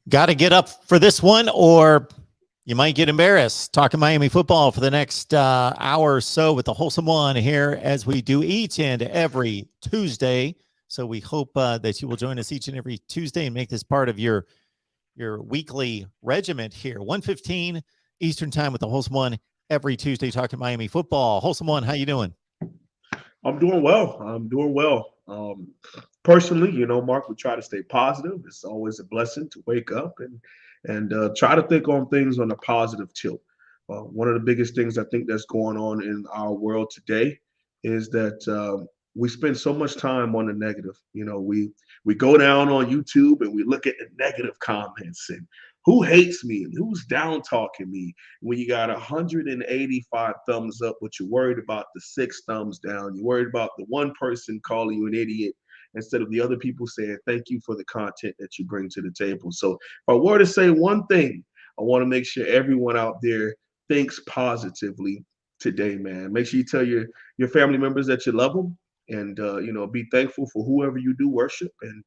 Got to get up for this one, or you might get embarrassed. Talking Miami football for the next hour or so with the Wholesome One here, as we do each and every Tuesday. So we hope that you will join us each and every Tuesday and make this part of your weekly regiment here. 1:15 Eastern time with the Wholesome One every Tuesday, talking Miami football. Wholesome One, how you doing? I'm doing well. I'm doing well. Personally, Mark, we try to stay positive. It's always a blessing to wake up and try to think on things on a positive tilt. One of the biggest things I think that's going on in our world today is that we spend so much time on the negative. We go down on YouTube and we look at the negative comments and who hates me and who's down talking me when you got 185 thumbs up, but you're worried about the 6 thumbs down. You're worried about the one person calling you an idiot instead of the other people saying, thank you for the content that you bring to the table. So if I were to say one thing, I want to make sure everyone out there thinks positively today, man. Make sure you tell your family members that you love them and, be thankful for whoever you do worship and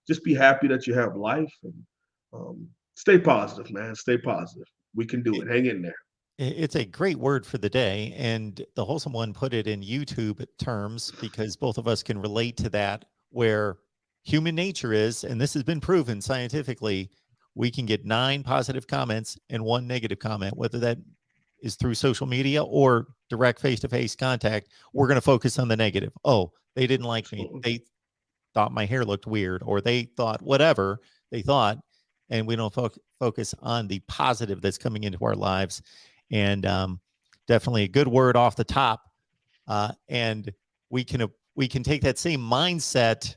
just be happy that you have life and stay positive, man. Stay positive. We can do It, it. Hang in there. it's a great word for the day, and the Wholesome One put it in YouTube terms because both of us can relate to that, where human nature is, and this has been proven scientifically. We can get 9 positive comments and 1 negative comment, whether that is through social media or direct face-to-face contact. We're going to focus on the negative. Oh, they didn't like me. Absolutely. They thought my hair looked weird, or they thought whatever they thought, and we don't focus on the positive that's coming into our lives. And definitely a good word off the top. And we can take that same mindset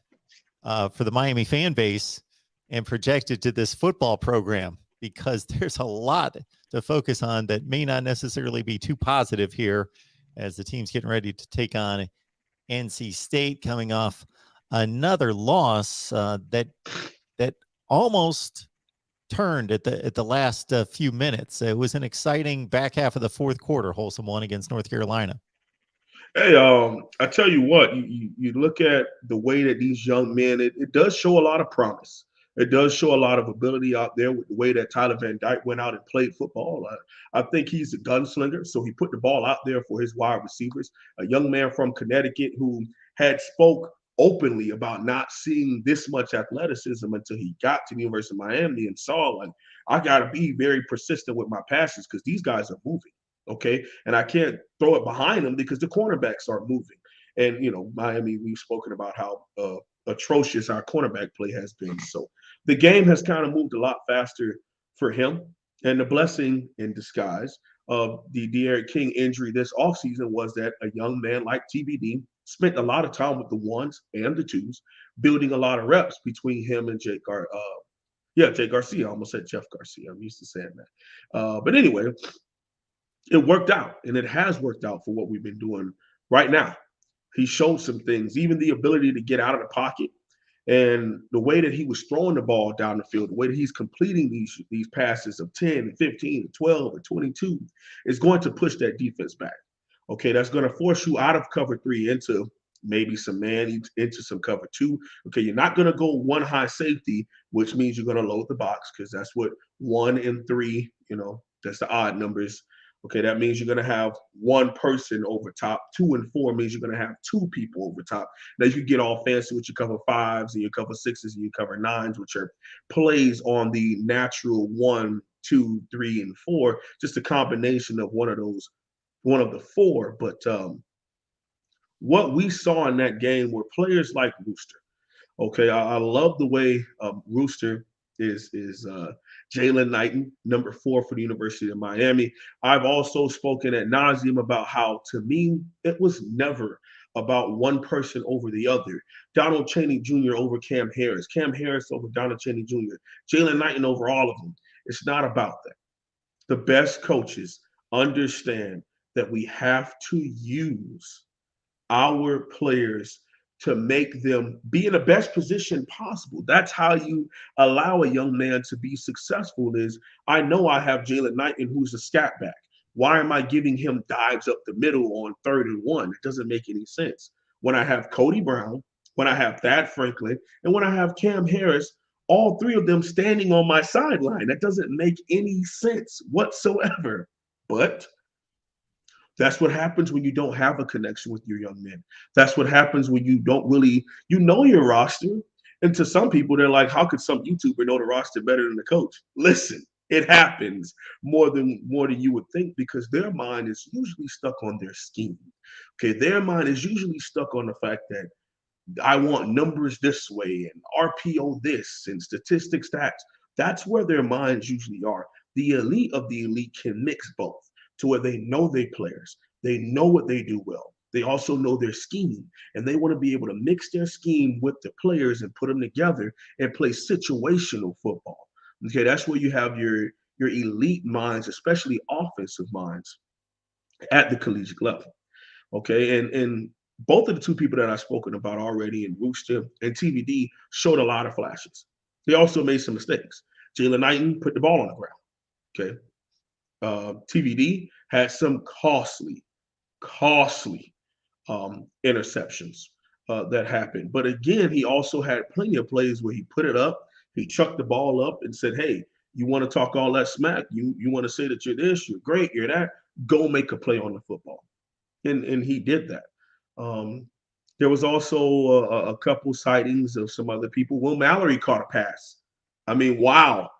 for the Miami fan base and project it to this football program, because there's a lot to focus on that may not necessarily be too positive here, as the team's getting ready to take on NC State, coming off another loss that almost turned at the last few minutes. It was an exciting back half of the fourth quarter. Wholesome One against North Carolina. Hey, I tell you what, you look at the way that these young men, it does show a lot of promise. It does show a lot of ability out there with the way that Tyler Van Dyke went out and played football. I think he's a gunslinger, so he put the ball out there for his wide receivers. A young man from Connecticut who had spoke openly about not seeing this much athleticism until he got to the University of Miami and saw, like, I got to be very persistent with my passes because these guys are moving. Okay. And I can't throw it behind them because the cornerbacks are moving. And, Miami, we've spoken about how atrocious our cornerback play has been. So the game has kind of moved a lot faster for him. And the blessing in disguise of the De'Aaron King injury this offseason was that a young man like TBD spent a lot of time with the ones and the twos, building a lot of reps between him and Jake Garcia. I almost said Jeff Garcia. I'm used to saying that. But anyway, it worked out, and it has worked out for what we've been doing right now. He showed some things, even the ability to get out of the pocket and the way that he was throwing the ball down the field, the way that he's completing these passes of 10 and 15 and 12 and 22 is going to push that defense back. Okay, that's going to force you out of cover 3 into maybe some man, into some cover 2. Okay, you're not going to go one high safety, which means you're going to load the box because that's what 1 and 3, that's the odd numbers. Okay, that means you're going to have one person over top. 2 and 4 means you're going to have 2 people over top. Now you can get all fancy with your cover 5s and your cover 6s and your cover 9s, which are plays on the natural 1, 2, 3, and 4. Just a combination of one of the 4. But what we saw in that game were players like Rooster. Okay, I love the way Rooster is Jalen Knighton, number 4 for the University of Miami. I've also spoken at nauseum about how, to me, it was never about one person over the other. Donald Chaney Jr. over Cam Harris over Donald Chaney Jr., Jalen Knighton over all of them. It's not about that. The best coaches understand that we have to use our players to make them be in the best position possible. That's how you allow a young man to be successful. Is I know I have Jalen Knighton, who's a scat back. Why am I giving him dives up the middle on 3rd and 1? It doesn't make any sense. When I have Cody Brown, when I have Thad Franklin, and when I have Cam Harris all three of them standing on my sideline. That doesn't make any sense whatsoever. But that's what happens when you don't have a connection with your young men. That's what happens when you don't really, you know your roster. And to some people, they're like, how could some YouTuber know the roster better than the coach? Listen, it happens more than you would think because their mind is usually stuck on their scheme. Okay, their mind is usually stuck on the fact that I want numbers this way and RPO this and statistics that. That's where their minds usually are. The elite of the elite can mix both to where they know their players, they know what they do well. They also know their scheme, and they want to be able to mix their scheme with the players and put them together and play situational football. Okay, that's where you have your elite minds, especially offensive minds, at the collegiate level. Okay, and both of the two people that I've spoken about already, in Rooster and TVD, showed a lot of flashes. They also made some mistakes. Jalen Knighton put the ball on the ground. Okay, TVD had some costly interceptions that happened. But again, he also had plenty of plays where he put it up, he chucked the ball up and said, "Hey, you want to talk all that smack? You want to say that you're this, you're great, you're that? Go make a play on the football." And he did that. Um, there was also a couple sightings of some other people. Will Mallory caught a pass. I mean, wow.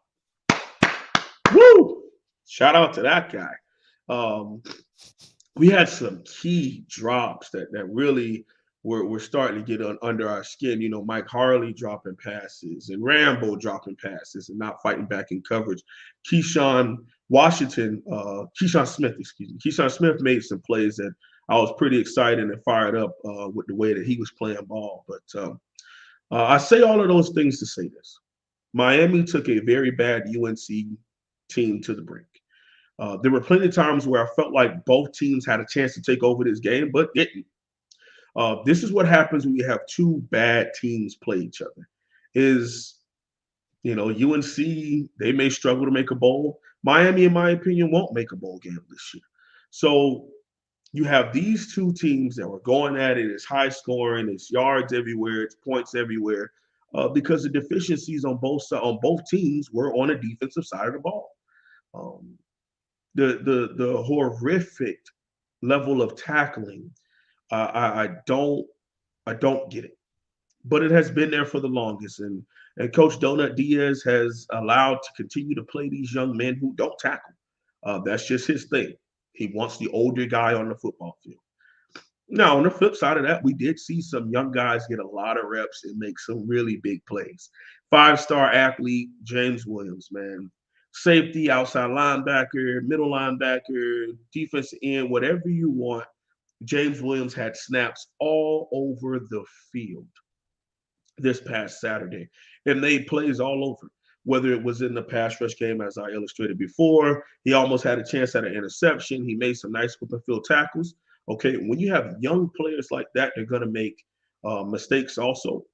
Woo! Shout out to that guy. Um, we had some key drops that really were starting to get under our skin. You know, Mike Harley dropping passes and Rambo dropping passes and not fighting back in coverage. Keyshawn Smith, excuse me. Keyshawn Smith made some plays that I was pretty excited and fired up with the way that he was playing ball. But I say all of those things to say this. Miami took a very bad UNC team to the brink. There were plenty of times where I felt like both teams had a chance to take over this game, but didn't. This is what happens when you have two bad teams play each other. Is UNC, they may struggle to make a bowl. Miami, in my opinion, won't make a bowl game this year. So you have these two teams that were going at it. It's high scoring, it's yards everywhere, it's points everywhere, because the deficiencies on both teams were on the defensive side of the ball. Um, the horrific level of tackling, I don't get it, but it has been there for the longest, and Coach Donut Diaz has allowed to continue to play these young men who don't tackle. That's just his thing. He wants the older guy on the football field. Now, on the flip side of that, we did see some young guys get a lot of reps and make some really big plays. Five-star athlete, James Williams, man. Safety, outside linebacker, middle linebacker, defensive end, whatever you want. James Williams had snaps all over the field this past Saturday and made plays all over. Whether it was in the pass rush game, as I illustrated before, he almost had a chance at an interception. He made some nice open field tackles. Okay, when you have young players like that, they're going to make mistakes also.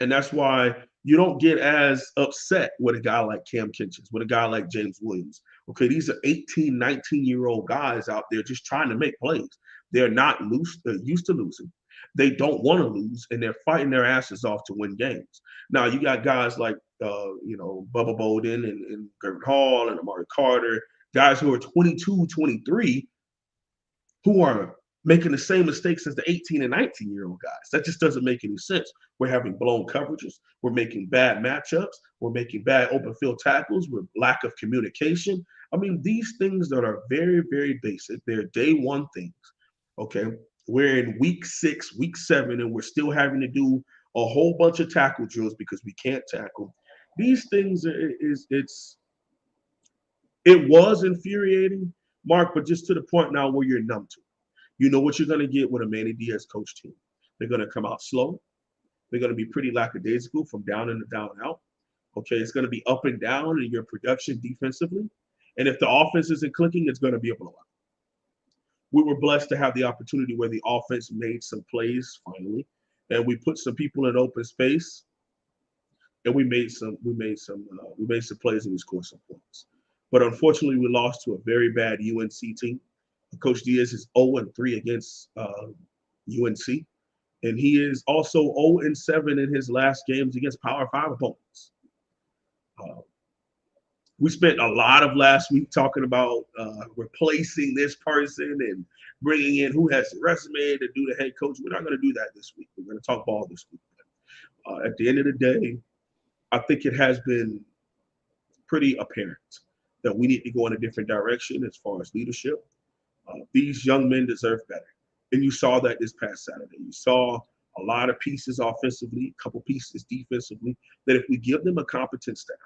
And that's why you don't get as upset with a guy like Cam Kinchins, with a guy like James Williams. Okay, these are 18, 19-year-old guys out there just trying to make plays. They're not loose. They're used to losing. They don't want to lose, and they're fighting their asses off to win games. Now, you got guys like, Bubba Bolden and Gervin Hall and Amari Carter, guys who are 22, 23, who are making the same mistakes as the 18 and 19-year-old guys. That just doesn't make any sense. We're having blown coverages. We're making bad matchups. We're making bad open field tackles with lack of communication. I mean, these things that are very, very basic, they're day one things, okay? We're in week 6, week 7, and we're still having to do a whole bunch of tackle drills because we can't tackle. These things, it was infuriating, Mark, but just to the point now where you're numb to. You know what you're going to get with a Manny Diaz coach team. They're going to come out slow. They're going to be pretty lackadaisical from down in and down and out. Okay, it's going to be up and down in your production defensively. And if the offense isn't clicking, it's going to be a blowout. We were blessed to have the opportunity where the offense made some plays finally, and we put some people in open space, and we made some plays and we scored some points. But unfortunately, we lost to a very bad UNC team. Coach Diaz is 0-3 against UNC, and he is also 0-7 in his last games against Power 5 opponents. We spent a lot of last week talking about replacing this person and bringing in who has the resume to do the head coach. We're not going to do that this week. We're going to talk ball this week. At the end of the day, I think it has been pretty apparent that we need to go in a different direction as far as leadership. These young men deserve better. And you saw that this past Saturday. You saw a lot of pieces offensively, a couple pieces defensively, that if we give them a competent staff,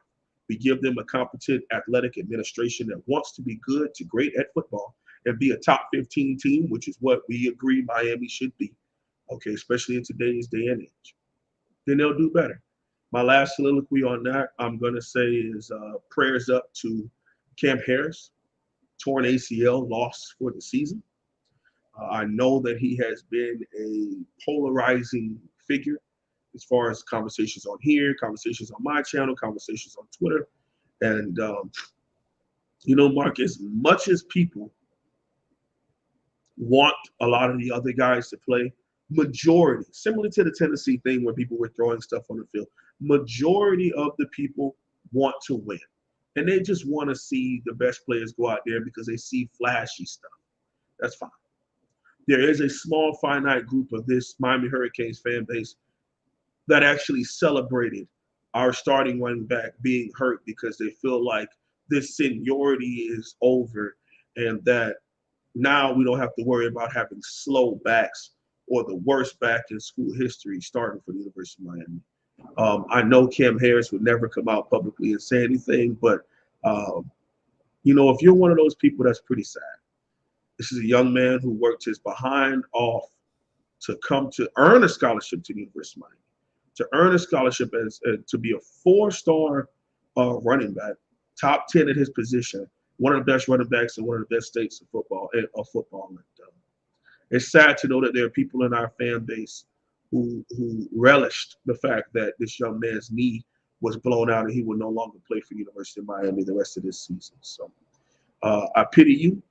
we give them a competent athletic administration that wants to be good to great at football and be a top 15 team, which is what we agree Miami should be, okay, especially in today's day and age, then they'll do better. My last soliloquy on that, I'm going to say is prayers up to Cam Harris, torn ACL, lost for the season. I know that he has been a polarizing figure as far as conversations on here, conversations on my channel, conversations on Twitter. And, Mark, as much as people want a lot of the other guys to play, majority, similar to the Tennessee thing where people were throwing stuff on the field, majority of the people want to win. And they just want to see the best players go out there because they see flashy stuff. That's fine. There is a small, finite group of this Miami Hurricanes fan base that actually celebrated our starting running back being hurt because they feel like this seniority is over and that now we don't have to worry about having slow backs or the worst back in school history starting for the University of Miami. I know Cam Harris would never come out publicly and say anything, but, if you're one of those people, that's pretty sad. This is a young man who worked his behind off to come to earn a scholarship to the University of Miami, to earn a scholarship as to be a 4-star running back, top 10 at his position, one of the best running backs in one of the best states of football. It's sad to know that there are people in our fan base who relished the fact that this young man's knee was blown out and he will no longer play for the University of Miami the rest of this season. So I pity you.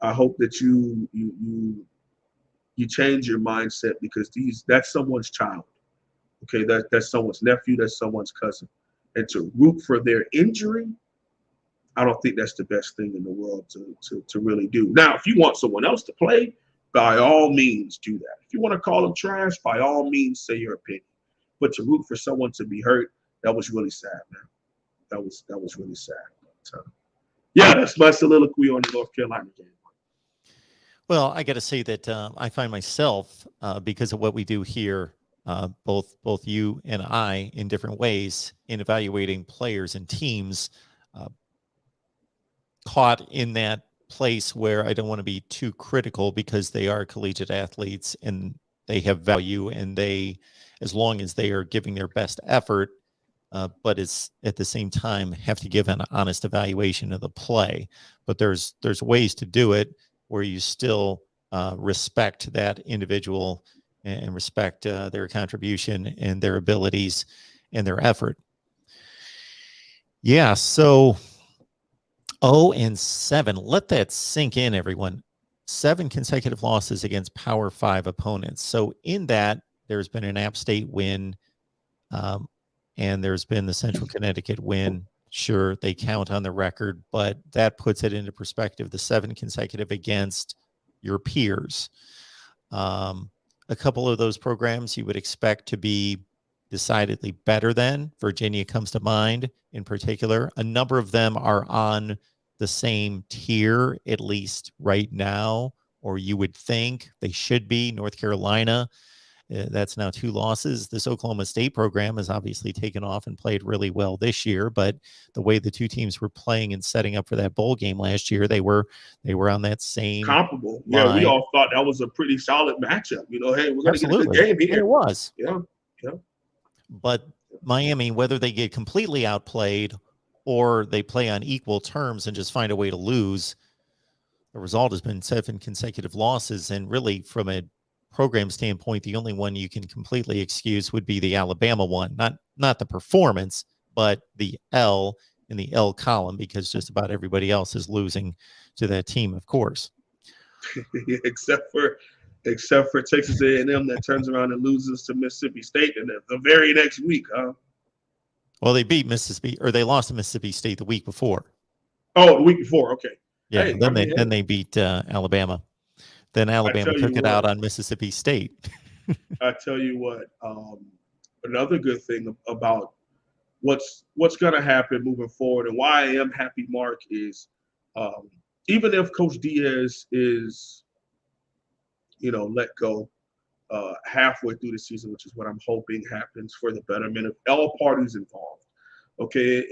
I hope that you change your mindset because that's someone's child. Okay, that's someone's nephew, that's someone's cousin. And to root for their injury, I don't think that's the best thing in the world to really do. Now, if you want someone else to play, by all means do that. If you want to call them trash, by all means say your opinion. But to root for someone to be hurt, that was really sad, man. That was really sad. But, yeah, that's my soliloquy on the North Carolina game. Well, I got to say that I find myself, because of what we do here, both you and I, in different ways, in evaluating players and teams, caught in that place where I don't want to be too critical because they are collegiate athletes and they have value, and as long as they are giving their best effort, but it's at the same time have to give an honest evaluation of the play. But there's ways to do it where you still respect that individual and respect their contribution and their abilities and their effort. Yeah, so 0-7. Let that sink in, everyone. 7 consecutive losses against Power 5 opponents. So in that, there's been an App State win, and there's been the Central Connecticut win. Sure, they count on the record, but that puts it into perspective, the 7 consecutive against your peers. A couple of those programs you would expect to be decidedly better than. Virginia comes to mind in particular. A number of them are on the same tier, at least right now, or you would think they should be. North Carolina, that's now 2 losses. This Oklahoma State program has obviously taken off and played really well this year, but the way the two teams were playing and setting up for that bowl game last year, they were on that same comparable. line. Yeah, we all thought that was a pretty solid matchup. Hey, we're going to get a good game here. And it was. Yeah. But Miami, whether they get completely outplayed or they play on equal terms and just find a way to lose, the result has been 7 consecutive losses. And really, from a program standpoint, the only one you can completely excuse would be the Alabama one. Not the performance, but the L in the L column, because just about everybody else is losing to that team, of course. except for Texas A&M that turns around and loses to Mississippi State in the very next week, huh? Well, they beat Mississippi, or they lost to Mississippi State the week before. Oh, the week before. Okay. Yeah, Hey, then they beat Alabama. Then Alabama took it out on Mississippi State. I tell you what. Another good thing about what's going to happen moving forward, and why I am happy, Mark, is even if Coach Diaz is, let go halfway through the season, which is what I'm hoping happens for the betterment of all parties involved. Okay,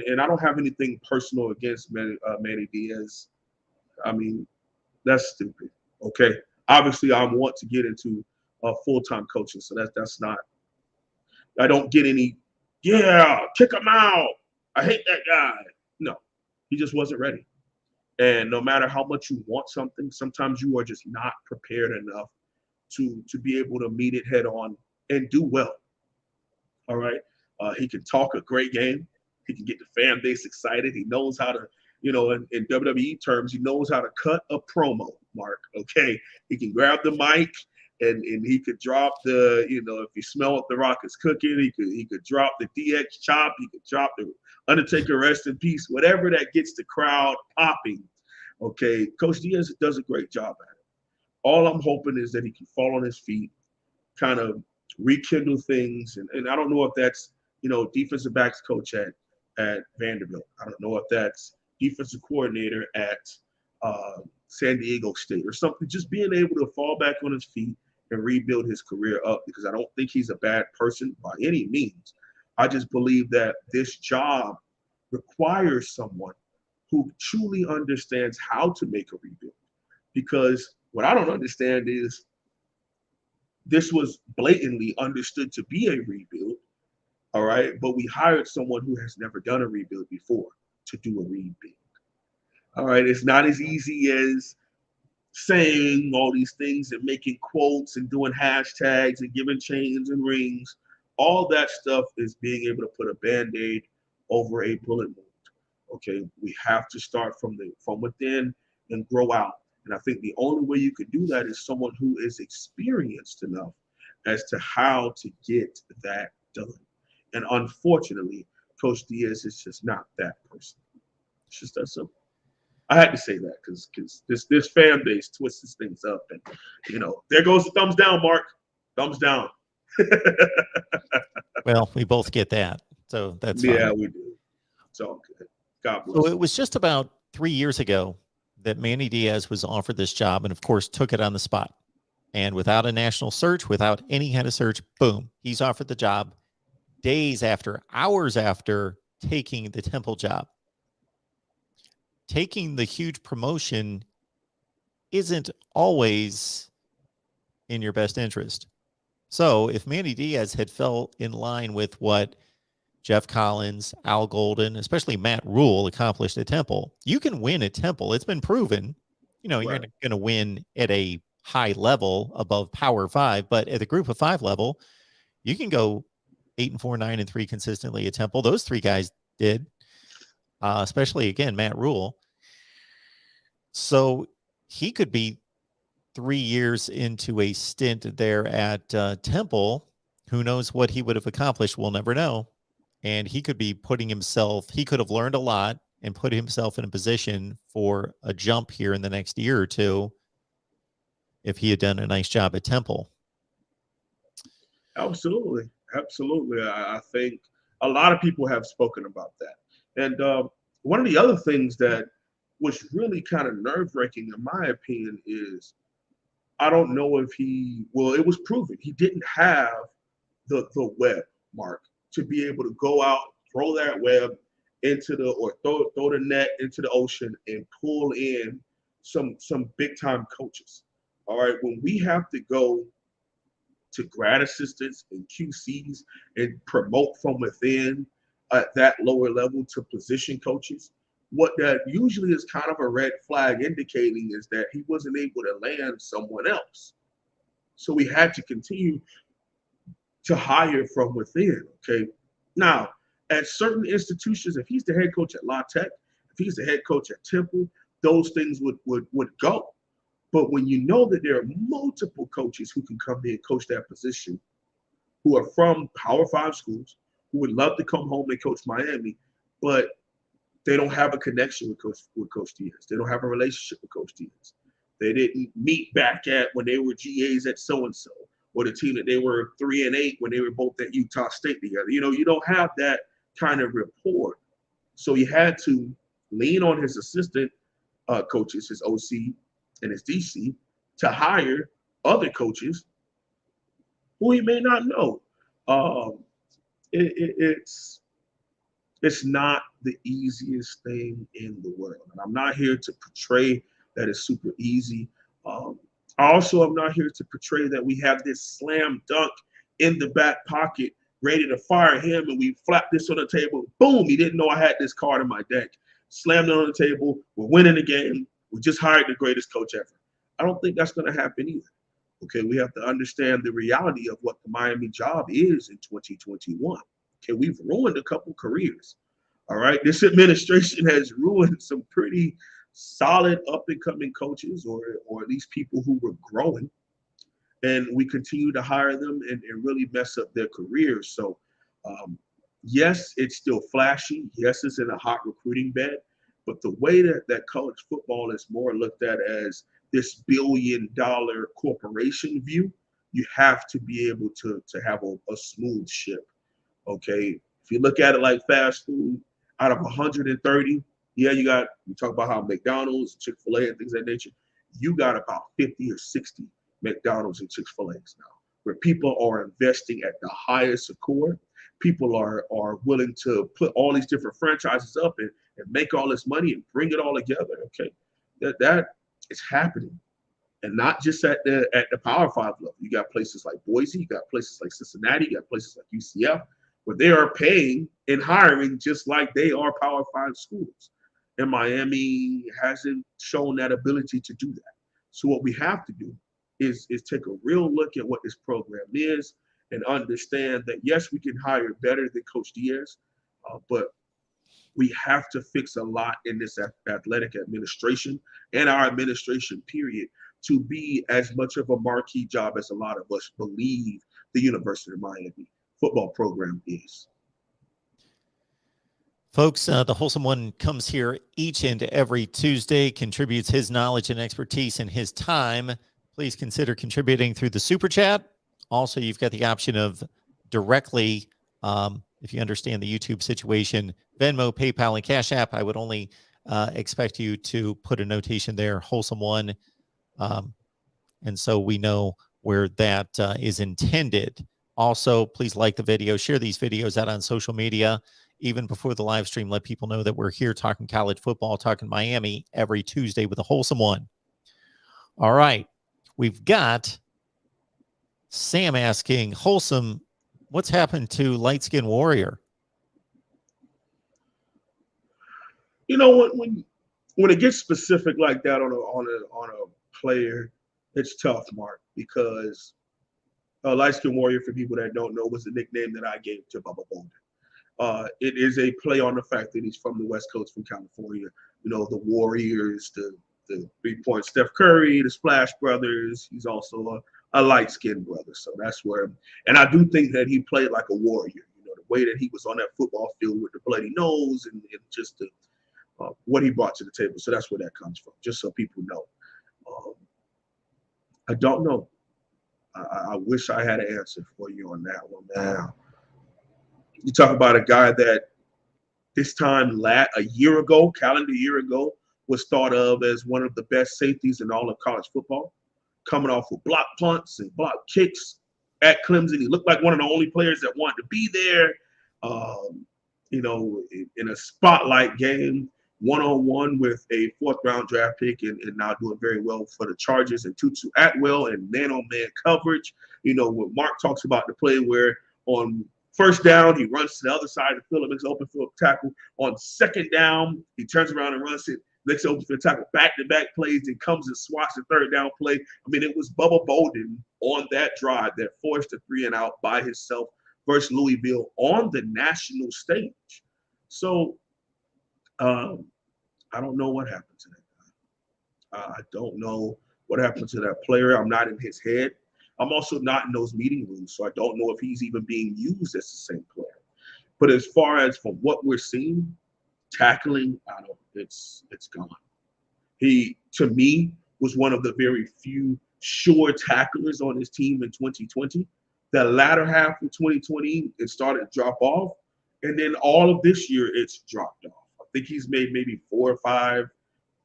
and I don't have anything personal against Manny Diaz. I mean, that's stupid. Okay, obviously I want to get into full-time coaching, so that's not. I don't get any. Yeah, kick him out. I hate that guy. No, he just wasn't ready. And no matter how much you want something, sometimes you are just not prepared enough to be able to meet it head on and do well. All right. He can talk a great game. He can get the fan base excited. He knows how to, in WWE terms, he knows how to cut a promo, Mark. Okay. He can grab the mic and he could drop the, if you smell what the Rock is cooking, he could drop the DX chop. He could drop the Undertaker rest in peace, whatever that gets the crowd popping. Okay. Coach Diaz does a great job at it. All I'm hoping is that he can fall on his feet, kind of rekindle things. And I don't know if that's, defensive backs coach at Vanderbilt. I don't know if that's defensive coordinator at San Diego State or something. Just being able to fall back on his feet and rebuild his career up, because I don't think he's a bad person by any means. I just believe that this job requires someone who truly understands how to make a rebuild. Because what I don't understand is this was blatantly understood to be a rebuild, all right? But we hired someone who has never done a rebuild before to do a rebuild, all right? It's not as easy as saying all these things and making quotes and doing hashtags and giving chains and rings. All that stuff is being able to put a Band-Aid over a bullet wound, okay? We have to start from within and grow out. And I think the only way you could do that is someone who is experienced enough as to how to get that done. And unfortunately, Coach Diaz is just not that person. It's just that simple. I had to say that because this fan base twists things up. And, there goes the thumbs down, Mark. Thumbs down. Well, we both get that. So that's fine. Yeah, we do. It's all good. God bless. So it was just about 3 years ago that Manny Diaz was offered this job and, of course, took it on the spot. And without a national search, without any kind of search, boom, he's offered the job days after, hours after taking the Temple job. Taking the huge promotion isn't always in your best interest. So if Manny Diaz had fell in line with what Jeff Collins, Al Golden, especially Matt Rule accomplished at Temple, you can win at Temple. It's been proven. You're not going to win at a high level above Power 5, but at the Group of 5 level, you can go 8-4, 9-3 consistently at Temple. Those three guys did, especially, again, Matt Rule. So he could be 3 years into a stint there at Temple. Who knows what he would have accomplished? We'll never know. And he could be he could have learned a lot and put himself in a position for a jump here in the next year or two if he had done a nice job at Temple. Absolutely. Absolutely. I think a lot of people have spoken about that. And one of the other things that was really kind of nerve-wracking, in my opinion, is I don't know if it was proven he didn't have the web, Mark, to be able to go out, throw that web throw the net into the ocean and pull in some big time coaches. All right. When we have to go to grad assistants and QCs and promote from within at that lower level to position coaches, what that usually is kind of a red flag indicating is that he wasn't able to land someone else. So we had to continue to hire from within, okay? Now, at certain institutions, if he's the head coach at La Tech, if he's the head coach at Temple, those things would go. But when you know that there are multiple coaches who can come in and coach that position, who are from Power 5 schools, who would love to come home and coach Miami, but they don't have a connection with Coach Diaz. They don't have a relationship with Coach Diaz. They didn't meet back at when they were GAs at so-and-so, or the team that they were 3-8 when they were both at Utah State together. You don't have that kind of rapport. So he had to lean on his assistant coaches, his OC and his DC, to hire other coaches who he may not know. It's not the easiest thing in the world. And I'm not here to portray that it's super easy. I also am not here to portray that we have this slam dunk in the back pocket ready to fire him, and we flap this on the table. Boom, he didn't know I had this card in my deck. Slammed it on the table. We're winning the game. We just hired the greatest coach ever. I don't think that's going to happen either. Okay, we have to understand the reality of what the Miami job is in 2021. Okay, we've ruined a couple careers. All right, this administration has ruined some pretty solid up-and-coming coaches, or at least people who were growing. And we continue to hire them and really mess up their careers. So, yes, it's still flashy. Yes, it's in a hot recruiting bed. But the way that college football is more looked at as this billion-dollar corporation view, you have to be able to have a smooth ship. Okay, if you look at it like fast food, out of 130, yeah, you talk about how McDonald's, Chick-fil-A, and things of that nature. You got about 50 or 60 McDonald's and Chick-fil-A's now, where people are investing at the highest accord. People are willing to put all these different franchises up and make all this money and bring it all together. Okay, that is happening, and not just at the Power 5 level. You got places like Boise, you got places like Cincinnati, you got places like UCF, where they are paying and hiring just like they are Power 5 schools. And Miami hasn't shown that ability to do that. So what we have to do is take a real look at what this program is and understand that, yes, we can hire better than Coach Diaz, but we have to fix a lot in this athletic administration and our administration period to be as much of a marquee job as a lot of us believe the University of Miami football program is. Folks, the Wholesome One comes here each and every Tuesday, contributes his knowledge and expertise and his time. Please consider contributing through the Super Chat. Also, you've got the option of directly, if you understand the YouTube situation, Venmo, PayPal, and Cash App. I would only expect you to put a notation there, Wholesome One, and so we know where that is intended. Also, please like the video, share these videos out on social media. Even before the live stream, let people know that we're here talking college football, talking Miami every Tuesday with a Wholesome One. All right. We've got Sam asking, Wholesome, what's happened to Light Skin Warrior? You know, when it gets specific like that on a player, it's tough, Mark, because Light Skin Warrior, for people that don't know, was the nickname that I gave to Bubba Bolden. It is a play on the fact that he's from the West Coast, from California. You know, the Warriors, the 3-point Steph Curry, the Splash Brothers. He's also a light-skinned brother. So that's where, and I do think that he played like a warrior. You know, the way that he was on that football field with the bloody nose and just what he brought to the table. So that's where that comes from, just so people know. I don't know. I wish I had an answer for you on that one, man. You talk about a guy that this time a year ago, calendar year ago, was thought of as one of the best safeties in all of college football, coming off with block punts and block kicks at Clemson. He looked like one of the only players that wanted to be there. You know, in a spotlight game, one-on-one with a 4th-round draft pick, and now doing very well for the Chargers, and Tutu Atwell and man-on-man coverage. You know, when Mark talks about the play where on first down, he runs to the other side of the field and makes open field tackle. On second down, he turns around and runs it, makes open field tackle, back-to-back plays, and comes and swats the 3rd down play. I mean, it was Bubba Bolden on that drive that forced a 3-and-out by himself versus Louisville on the national stage. So I don't know what happened to that guy. I don't know what happened to that player. I'm not in his head. I'm also not in those meeting rooms, so I don't know if he's even being used as the same player. But as far as from what we're seeing, tackling, it's gone. He, to me, was one of the very few sure tacklers on his team in 2020. The latter half of 2020, it started to drop off. And then all of this year, it's dropped off. I think he's made maybe 4 or 5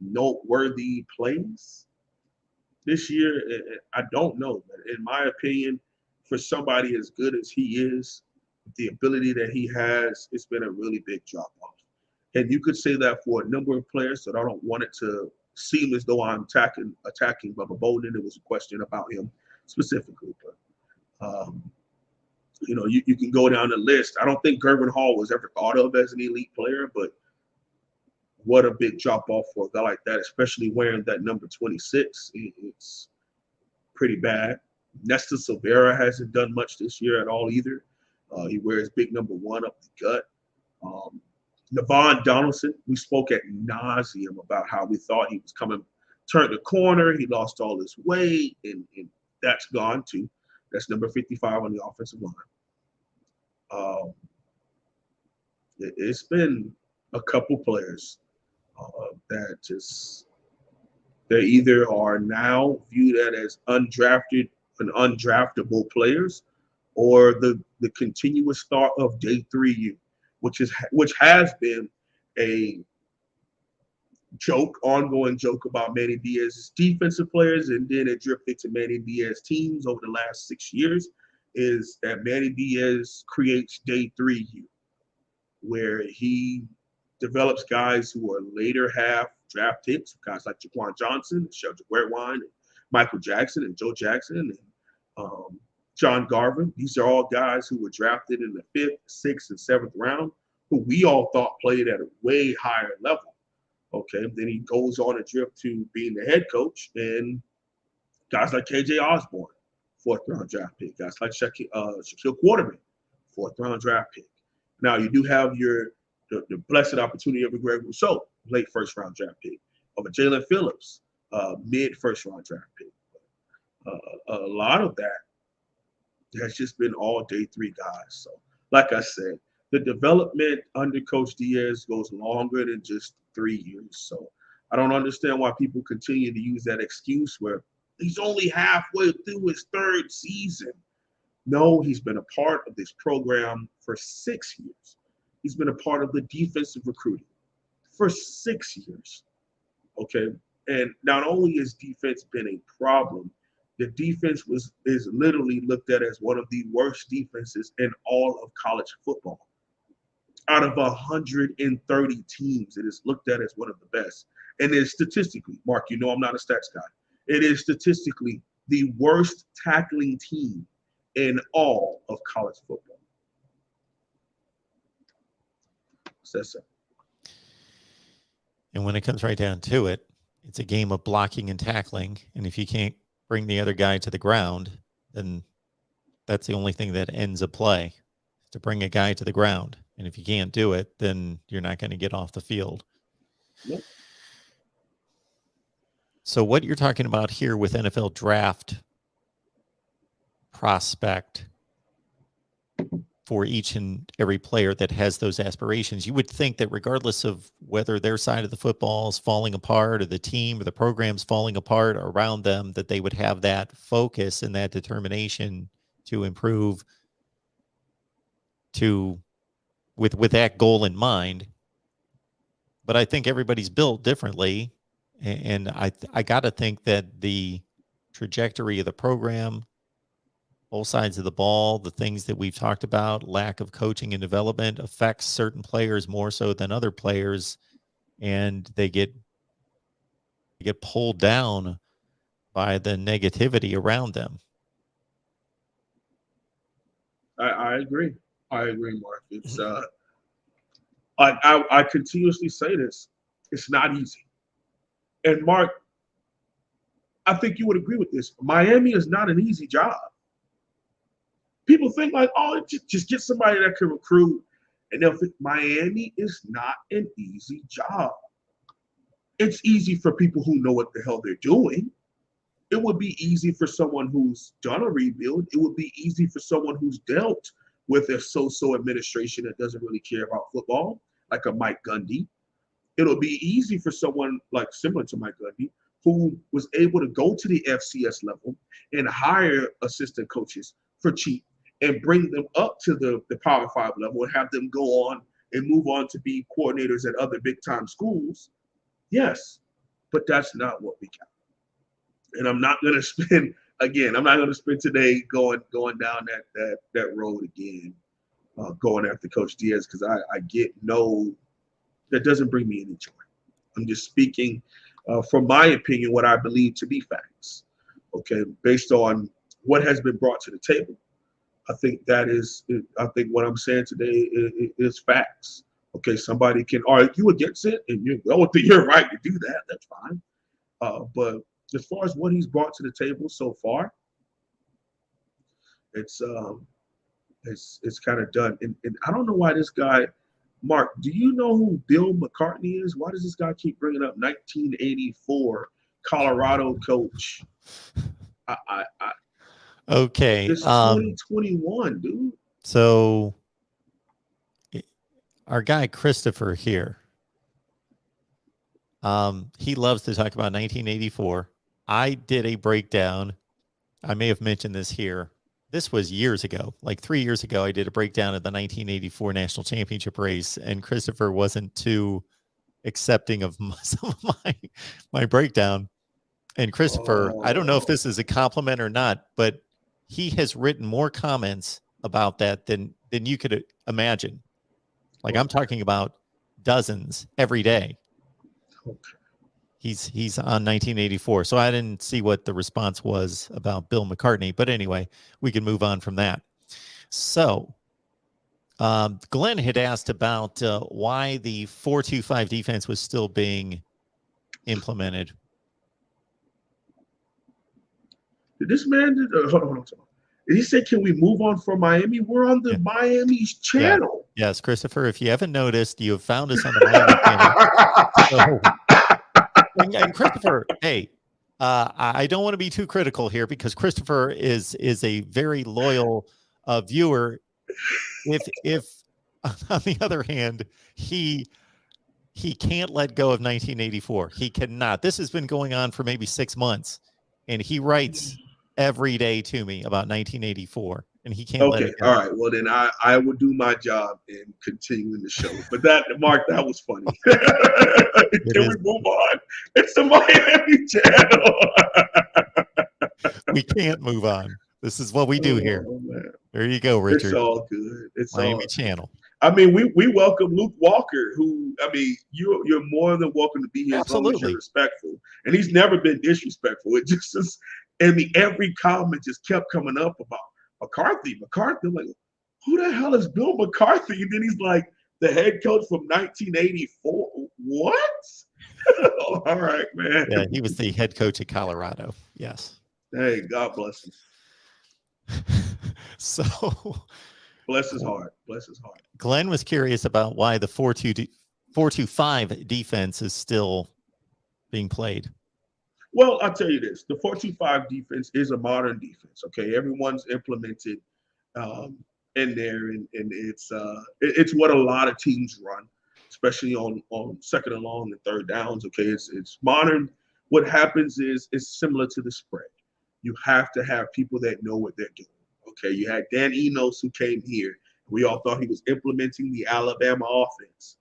noteworthy plays this year. I don't know. But in my opinion, for somebody as good as he is, the ability that he has, it's been a really big drop off. And you could say that for a number of players, so I don't want it to seem as though I'm attacking Bubba Bolden. It was a question about him specifically. But, you can go down the list. I don't think Gervin Hall was ever thought of as an elite player, but what a big drop off for a guy like that, especially wearing that number 26. It's pretty bad. Nesta Silvera hasn't done much this year at all either. He wears big number 1 up the gut. Navon Donaldson, we spoke at nauseum about how we thought he was coming, turned the corner. He lost all his weight, and that's gone too. That's number 55 on the offensive line. It's been a couple players that just, they either are now viewed as undrafted and undraftable players, or the continuous thought of day 3U, which has been a ongoing joke about Manny Diaz's defensive players, and then it drifted to Manny Diaz teams over the last 6 years, is that Manny Diaz creates day 3U, where he develops guys who are later half draft picks, guys like Jaquan Johnson, Shelton Wertwine, and Michael Jackson, and Joe Jackson, and John Garvin. These are all guys who were drafted in the 5th, 6th, and 7th round, who we all thought played at a way higher level. Okay, then he goes on a drift to being the head coach, and guys like KJ Osborne, 4th round draft pick. Guys like Shaquille Quarterman, 4th round draft pick. Now you do have the blessed opportunity of a Greg Rousseau, late 1st round draft pick, of a Jalen Phillips, mid 1st round draft pick. A lot of that has just been all day 3 guys. So, like I said, the development under Coach Diaz goes longer than just 3 years. So I don't understand why people continue to use that excuse where he's only halfway through his 3rd season. No, he's been a part of this program for 6 years. He's been a part of the defensive recruiting for 6 years. Okay. And not only has defense been a problem, the defense is literally looked at as one of the worst defenses in all of college football. Out of 130 teams, it is looked at as one of the best. And it is statistically, Mark, you know I'm not a stats guy, it is statistically the worst tackling team in all of college football. Says so. And when it comes right down to it, it's a game of blocking and tackling. And if you can't bring the other guy to the ground, then that's the only thing that ends a play, to bring a guy to the ground. And if you can't do it, then you're not going to get off the field. Yep. So what you're talking about here with NFL draft prospect for each and every player that has those aspirations, you would think that regardless of whether their side of the football is falling apart or the team or the program's falling apart around them, that they would have that focus and that determination to improve with that goal in mind. But I think everybody's built differently. And I got to think that the trajectory of the program, both sides of the ball, the things that we've talked about, lack of coaching and development affects certain players more so than other players, and they get pulled down by the negativity around them. I agree. I agree, Mark. It's I continuously say this. It's not easy. And Mark, I think you would agree with this. Miami is not an easy job. People think like, oh, just get somebody that can recruit, and they'll think Miami is not an easy job. It's easy for people who know what the hell they're doing. It would be easy for someone who's done a rebuild. It would be easy for someone who's dealt with a so-so administration that doesn't really care about football, like a Mike Gundy. It'll be easy for someone like similar to Mike Gundy, who was able to go to the FCS level and hire assistant coaches for cheap and bring them up to the Power 5 level and have them go on and move on to be coordinators at other big-time schools. Yes, but that's not what we got. And I'm not going to spend, again, I'm not going to spend today going down that road again, going after Coach Diaz, because I get no, that doesn't bring me any joy. I'm just speaking from my opinion, what I believe to be facts, okay, based on what has been brought to the table. I think what I'm saying today is facts. Okay, somebody can argue against it, and you're right to do that. That's fine. But as far as what he's brought to the table so far, it's kind of done. And I don't know why this guy, Mark, do you know who Bill McCartney is? Why does this guy keep bringing up 1984 Colorado coach? Okay. It's 2021, dude. So our guy Christopher here, he loves to talk about 1984. I did a breakdown. I may have mentioned this here. This was years ago, like 3 years ago. I did a breakdown of the 1984 national championship race, and Christopher wasn't too accepting of some of my breakdown. And Christopher, I don't know if this is a compliment or not, but he has written more comments about that than you could imagine. Like, I'm talking about dozens every day. Okay. He's on 1984. So I didn't see what the response was about Bill McCartney. But anyway, we can move on from that. So Glenn had asked about why the 4-2-5 defense was still being implemented. Did this man, hold on. Did he say, can we move on from Miami? We're on the Miami's channel. Yeah. Yes, Christopher, if you haven't noticed, you have found us on the Miami channel. So, and Christopher, hey, I don't want to be too critical here because Christopher is a very loyal viewer. If on the other hand, he can't let go of 1984. He cannot. This has been going on for maybe 6 months, and he writes every day to me about 1984, and he can't let it go. All right. Well, then I will do my job in continuing the show. But Mark, that was funny. Can we move on? It's the Miami channel. We can't move on. This is what we do here. Man. There you go, Richard. It's all good. It's Miami channel. I mean, we welcome Luke Walker, who, I mean, you're more than welcome to be here as long as you're respectful. And he's never been disrespectful. It just is, I mean, every comment just kept coming up about McCarthy. I'm like, who the hell is Bill McCarthy? And then he's like, the head coach from 1984. What? All right, man. Yeah, he was the head coach at Colorado. Yes. Hey, God bless him. So bless his heart. Bless his heart. Glenn was curious about why the 4-2-5 defense is still being played. Well, I'll tell you this. The 4-2-5 defense is a modern defense, okay? Everyone's implemented in there, and it's what a lot of teams run, especially on second and long and third downs, okay? It's modern. What happens is it's similar to the spread. You have to have people that know what they're doing, okay? You had Dan Enos who came here. We all thought he was implementing the Alabama offense.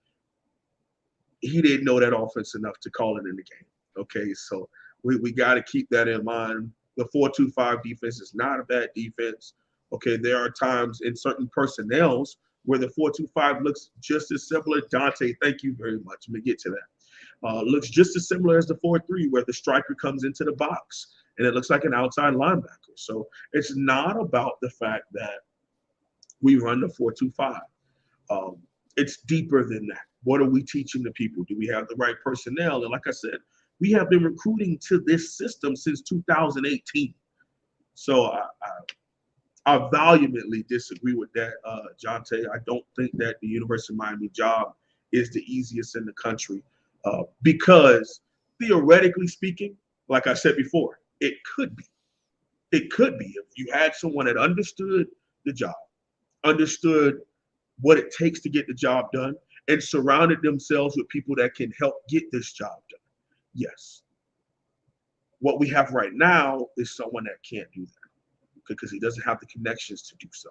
He didn't know that offense enough to call it in the game, okay? So we got to keep that in mind. The 4-2-5 defense is not a bad defense. Okay, there are times in certain personnels where the 4-2-5 looks just as similar. Dante, thank you very much. Let me get to that. Looks just as similar as the 4-3, where the striker comes into the box and it looks like an outside linebacker. So it's not about the fact that we run the 4-2-5. It's deeper than that. What are we teaching the people? Do we have the right personnel? And like I said, we have been recruiting to this system since 2018. So I vehemently disagree with that, Jonte. I don't think that the University of Miami job is the easiest in the country because theoretically speaking, like I said before, it could be. It could be if you had someone that understood the job, understood what it takes to get the job done, and surrounded themselves with people that can help get this job done. Yes. What we have right now is someone that can't do that because he doesn't have the connections to do so.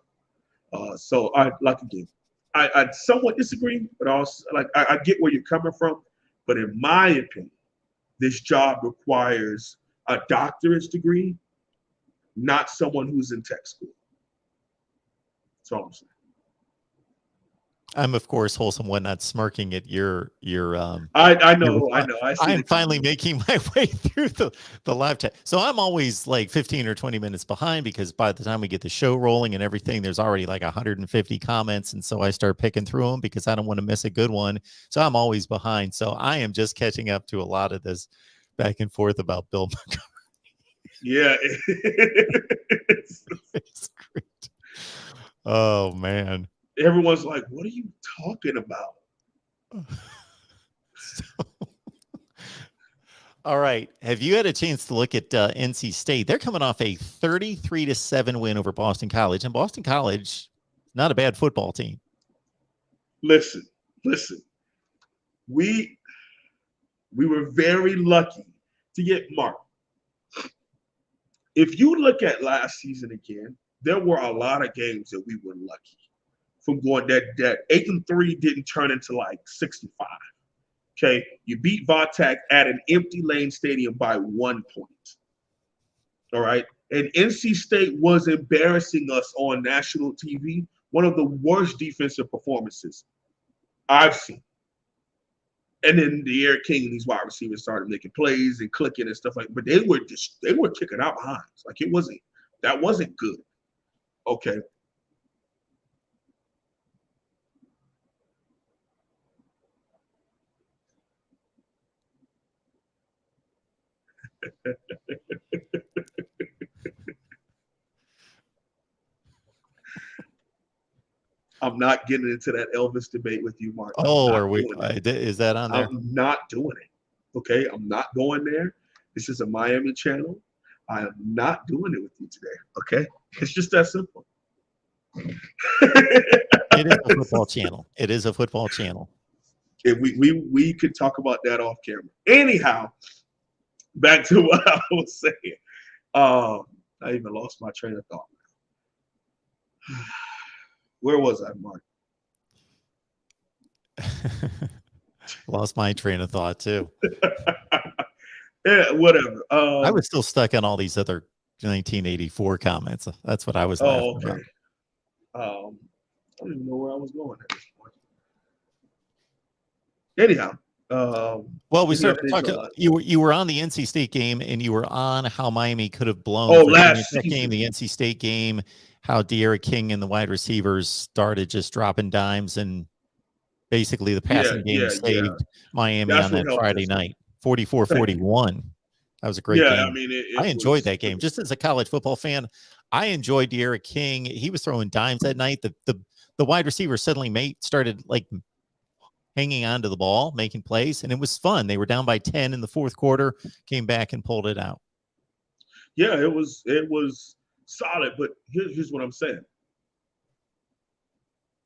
So I somewhat disagree, but also I get where you're coming from. But in my opinion, this job requires a doctorate degree, not someone who's in tech school. That's all I'm saying. I'm, of course, wholesome one, not smirking at your I know. I'm finally making my way through the live chat. So I'm always like 15 or 20 minutes behind because by the time we get the show rolling and everything, there's already like 150 comments. And so I start picking through them because I don't want to miss a good one. So I'm always behind. So I am just catching up to a lot of this back and forth about Bill Montgomery. Yeah. It's great. Oh, man. Everyone's like, what are you talking about? All right. Have you had a chance to look at NC State? They're coming off a 33-7 win over Boston College. And Boston College, not a bad football team. Listen. We were very lucky to get Mark. If you look at last season again, there were a lot of games that we were lucky from going that 8-3 didn't turn into like 65. Okay, you beat Vatek at an empty lane stadium by 1 point. All right, and NC State was embarrassing us on national TV. One of the worst defensive performances I've seen. And then the Eric King and these wide receivers started making plays and clicking and stuff like. But they were kicking out behind. Like that wasn't good. Okay. I'm not getting into that Elvis debate with you, Mark. Oh, are we? Is that on there? I'm not doing it. Okay, I'm not going there. This is a Miami channel. I am not doing it with you today. Okay, it's just that simple. It is a football channel. It is a football channel. Okay, we could talk about that off camera. Anyhow, back to what I was saying. I even lost my train of thought. Where was I, Mark? Lost my train of thought too. Yeah, whatever. I was still stuck on all these other 1984 comments. That's what I was. Oh, okay. I don't even know where I was going at this point. Anyhow, well, we started talking. You were on the NC State game, and you were on how Miami could have blown. Last game, the NC State game. How De'Ara King and the wide receivers started just dropping dimes, and basically the passing game saved Miami on that Friday night, 44-41. That was a great game. I mean, I enjoyed that game. Just as a college football fan, I enjoyed De'Ara King. He was throwing dimes that night. The wide receiver suddenly started like hanging on to the ball, making plays, and it was fun. They were down by 10 in the fourth quarter, came back and pulled it out. Yeah, it was solid, but here's what I'm saying.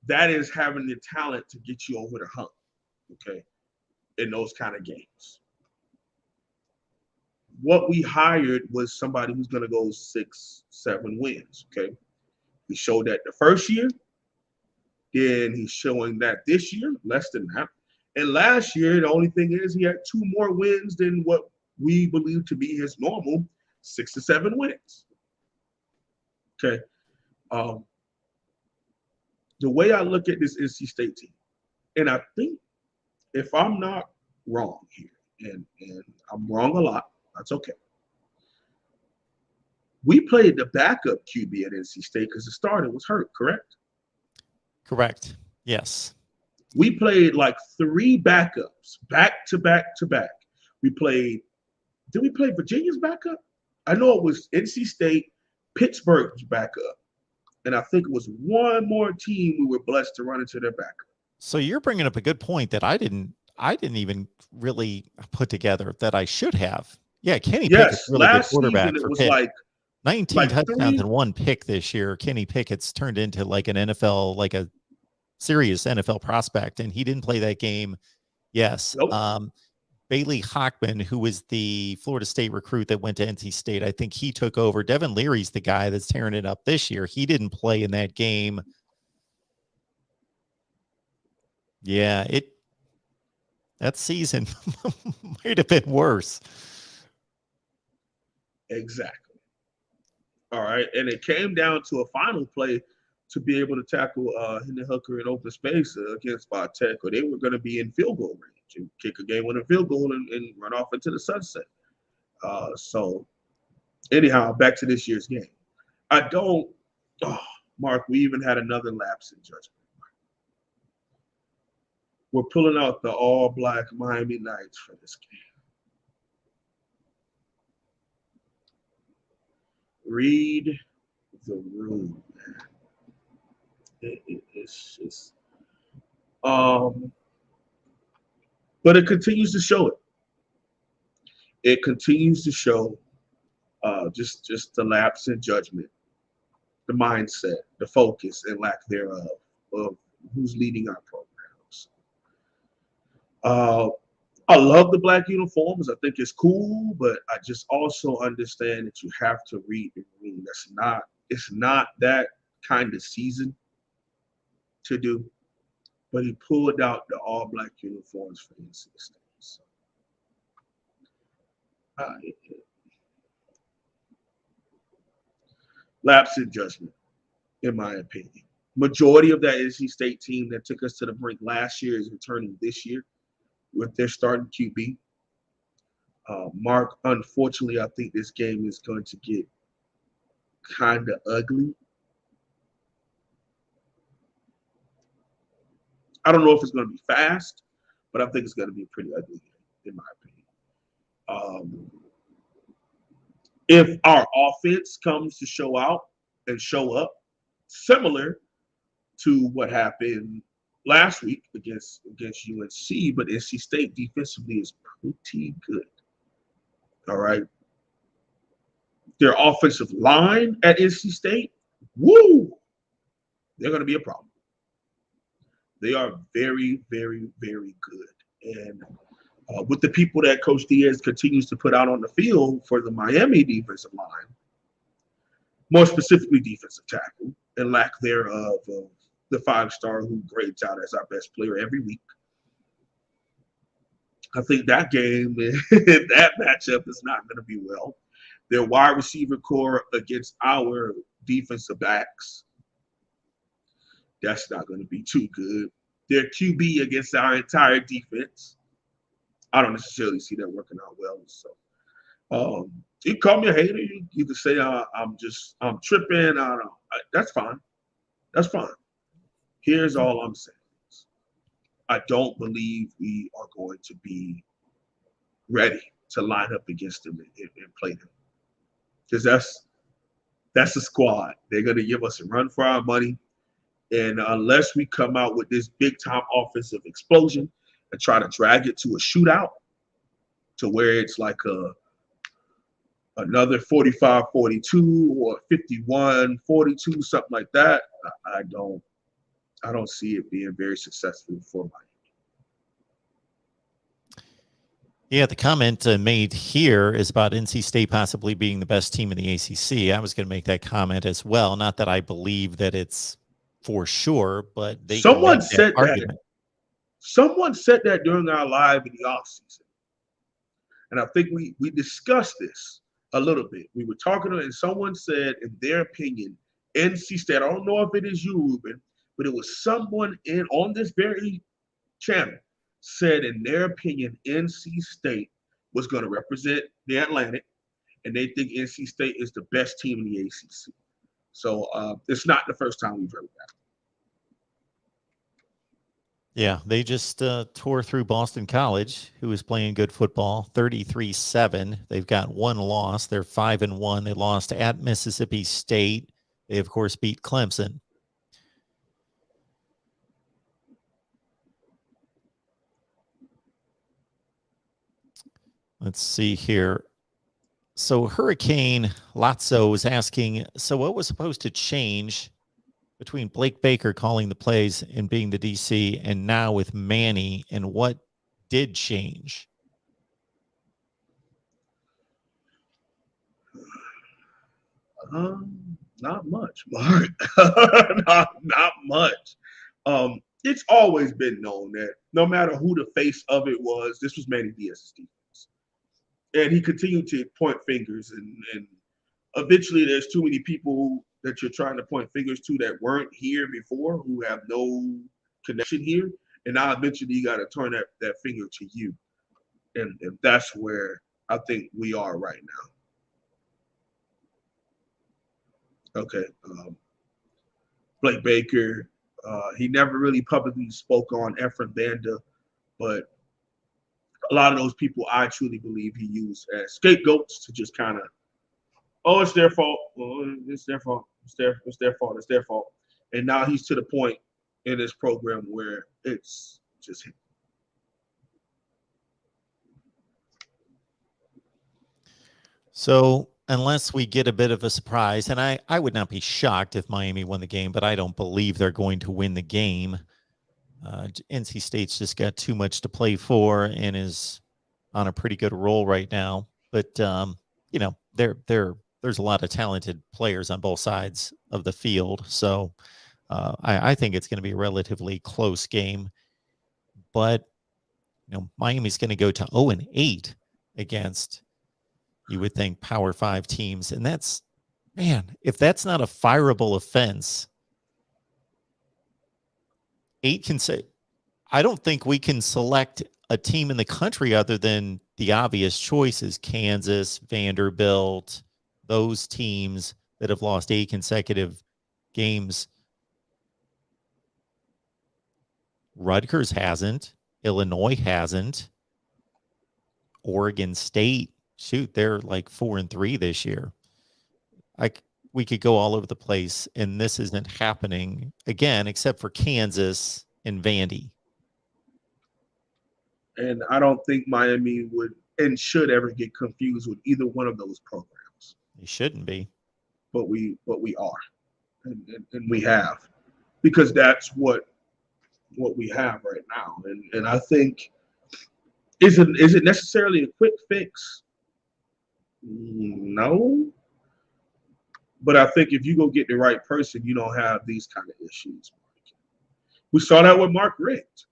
That is having the talent to get you over the hump, okay, in those kind of games. What we hired was somebody who's going to go 6-7 wins, okay? He showed that the first year, then he's showing that this year, less than that. And last year, the only thing is he had 2 more wins than what we believe to be his normal 6-7 wins. Okay. The way I look at this NC State team, and I think if I'm not wrong here, and I'm wrong a lot, that's okay. We played the backup QB at NC State because the starter was hurt, correct? Correct. Yes. We played like 3 backups back to back to back. Did we play Virginia's backup? I know it was NC State, Pittsburgh's backup. And I think it was one more team we were blessed to run into their backup. So you're bringing up a good point that I didn't even really put together that I should have. Yeah, Kenny Pickett's really good quarterback season, for it was Pitt. like 19 Like touchdowns three. and 1 pick this year. Kenny Pickett's turned into like an NFL, like a serious NFL prospect, and he didn't play that game. Yes. Nope. Bailey Hockman, who was the Florida State recruit that went to NC State, I think he took over. Devin Leary's the guy that's tearing it up this year. He didn't play in that game. Yeah, that season might have been worse. Exactly. All right. And it came down to a final play to be able to tackle Hendon Hooker in open space against Tech, or they were going to be in field goal range and kick a game-winning field goal and run off into the sunset. So, anyhow, back to this year's game. I don't, Mark, we even had another lapse in judgment. We're pulling out the all-black Miami Knights for this game. Read the room, man. It's just, but it continues to show it. It continues to show just the lapse in judgment, the mindset, the focus, and lack thereof of who's leading our programs. I love the black uniforms. I think it's cool, but I just also understand that you have to read the room. It's not that kind of season to do. But he pulled out the all black uniforms for NC State. So, lapse in judgment, in my opinion. Majority of that NC State team that took us to the brink last year is returning this year with their starting QB. Mark, unfortunately, I think this game is going to get kind of ugly. I don't know if it's going to be fast, but I think it's going to be pretty ugly, in my opinion. If our offense comes to show out and show up, similar to what happened last week against UNC, but NC State defensively is pretty good. All right. Their offensive line at NC State, woo, they're going to be a problem. They are very, very, very good. And with the people that Coach Diaz continues to put out on the field for the Miami defensive line, more specifically defensive tackle, and lack thereof of the 5-star who grades out as our best player every week. I think that game, that matchup is not going to be well. Their wide receiver core against our defensive backs, that's not going to be too good. Their QB against our entire defense, I don't necessarily see that working out well. So, you call me a hater. You can say I'm tripping. I don't know. That's fine. That's fine. Here's all I'm saying. I don't believe we are going to be ready to line up against them and play them. Because that's a squad. They're going to give us a run for our money. And unless we come out with this big-time offensive explosion and try to drag it to a shootout to where it's like another 45-42 or 51-42, something like that, I don't see it being very successful for Miami. Yeah, the comment made here is about NC State possibly being the best team in the ACC. I was going to make that comment as well. Not that I believe that it's for sure, but they Someone said argument. Someone said that during our live in the offseason. And I think we discussed this a little bit. We were talking, and someone said, in their opinion, NC State, I don't know if it is you, Ruben, but it was someone on this very channel said, in their opinion, NC State was going to represent the Atlantic, and they think NC State is the best team in the ACC. So it's not the first time we've heard that. Yeah, they just tore through Boston College, who was playing good football, 33-7. They've got one loss. They're 5-1. They lost at Mississippi State. They, of course, beat Clemson. Let's see here. So Hurricane Lotso was asking, so what was supposed to change between Blake Baker calling the plays and being the DC and now with Manny, and what did change? Not much, Mark. Not much. It's always been known that no matter who the face of it was, this was Manny Diaz's defense. And he continued to point fingers, and eventually there's too many people that you're trying to point fingers to that weren't here before, who have no connection here. And now eventually you got to turn that finger to you. And that's where I think we are right now. Okay. Blake Baker, he never really publicly spoke on Efren Banda, but a lot of those people I truly believe he used as scapegoats to just kind of, oh, it's their fault. Well, it's their fault. It's their fault. It's their fault. And now he's to the point in this program where it's just him. So unless we get a bit of a surprise, and I would not be shocked if Miami won the game, but I don't believe they're going to win the game. NC State's just got too much to play for and is on a pretty good roll right now. But you know, there's a lot of talented players on both sides of the field, so I think it's going to be a relatively close game. But you know, Miami's going to go to 0-8 against, you would think, Power 5 teams, and that's, man, if that's not a fireable offense. 8 can say, I don't think we can select a team in the country other than the obvious choices: Kansas, Vanderbilt, those teams that have lost 8 consecutive games. Rutgers hasn't. Illinois hasn't. Oregon State, shoot, they're like 4-3 this year. We could go all over the place, and this isn't happening again, except for Kansas and Vandy. And I don't think Miami would and should ever get confused with either one of those programs. They shouldn't be, but we are, and we have, because that's what we have right now. And I think, is it necessarily a quick fix? No. But I think if you go get the right person, you don't have these kind of issues. We saw that with Mark Richt.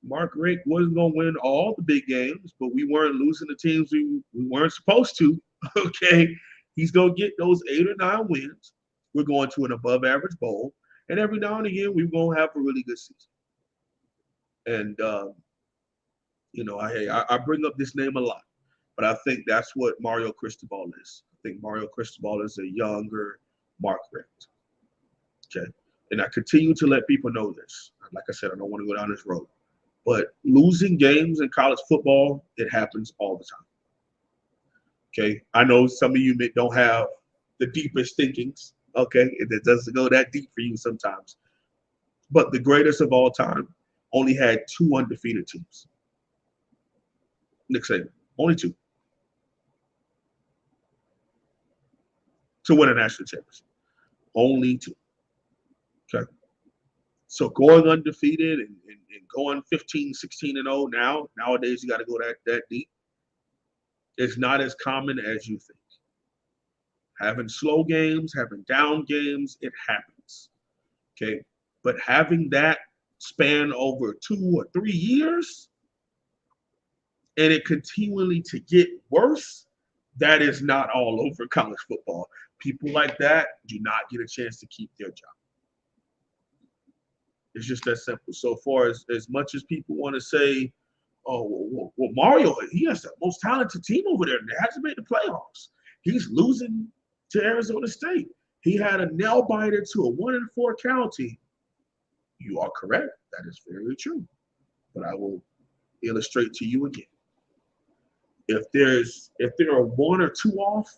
Mark Richt wasn't going to win all the big games, but we weren't losing the teams we weren't supposed to. Okay. He's going to get those 8 or 9 wins. We're going to an above average bowl. And every now and again, we're going to have a really good season. And, you know, I bring up this name a lot, but I think that's what Mario Cristobal is. I think Mario Cristobal is a younger Mark Richt. Okay. And I continue to let people know this. Like I said, I don't want to go down this road. But losing games in college football, it happens all the time. Okay. I know some of you don't have the deepest thinkings. Okay. It doesn't go that deep for you sometimes. But the greatest of all time only had 2 undefeated teams. Nick Saban, only 2. To win a national championship. Only 2. Okay. So going undefeated and going 15, 16-0 nowadays you got to go that deep. It's not as common as you think. Having slow games, having down games, it happens. Okay. But having that span over 2 or 3 years and it continually to get worse, that is not all over college football. People like that do not get a chance to keep their job. It's just that simple. So far as much as people want to say, oh, well, Mario, he has the most talented team over there and they hasn't made the playoffs. He's losing to Arizona State. He had a nail biter to a 1-4 county. You are correct. That is very true. But I will illustrate to you again. If there are 1 or 2 off,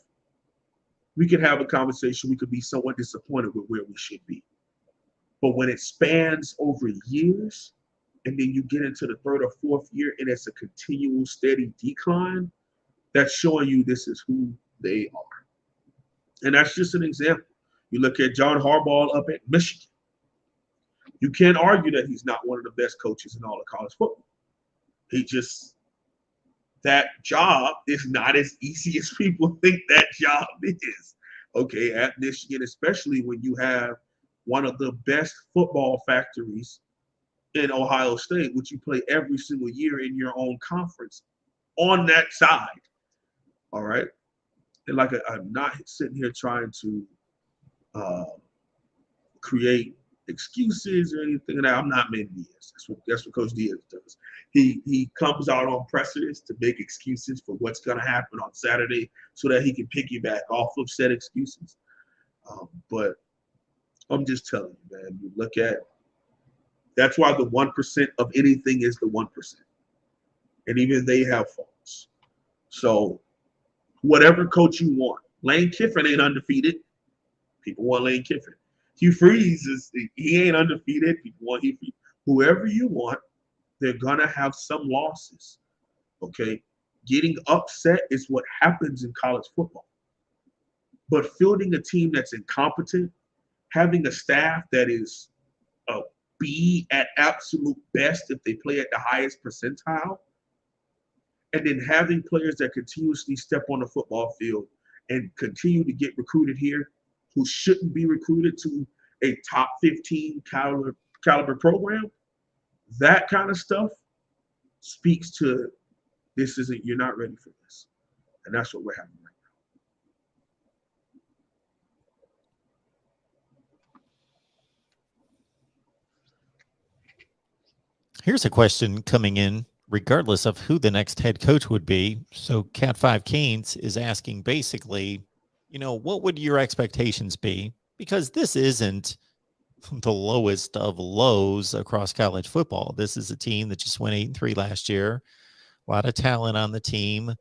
we could have a conversation. We could be somewhat disappointed with where we should be. But when it spans over years, and then you get into the 3rd or 4th year, and it's a continual steady decline, that's showing you this is who they are. And that's just an example. You look at John Harbaugh up at Michigan. You can't argue that he's not one of the best coaches in all of college football. He just, that job is not as easy as people think that job is. Okay, at Michigan, especially when you have one of the best football factories in Ohio State, which you play every single year in your own conference on that side. All right. And like, I'm not sitting here trying to create excuses or anything like that. I'm not Manny Diaz. That's what Coach Diaz does. He comes out on pressers to make excuses for what's going to happen on Saturday so that he can piggyback off of said excuses. But I'm just telling you, man, you look at, that's why the 1% of anything is the 1%. And even they have faults. So whatever coach you want, Lane Kiffin ain't undefeated. People want Lane Kiffin. Hugh Freeze he ain't undefeated. People want Hugh Freeze. Whoever you want, they're gonna have some losses. Okay, getting upset is what happens in college football. But fielding a team that's incompetent, having a staff that is a B at absolute best if they play at the highest percentile, and then having players that continuously step on the football field and continue to get recruited here who shouldn't be recruited to a top 15 caliber program, that kind of stuff speaks to you're not ready for this. And that's what we're having right now. Here's a question coming in, regardless of who the next head coach would be. So Cat 5 Canes is asking basically, what would your expectations be? Because this isn't the lowest of lows across college football. This is a team that just went 8-3 last year. A lot of talent on the team,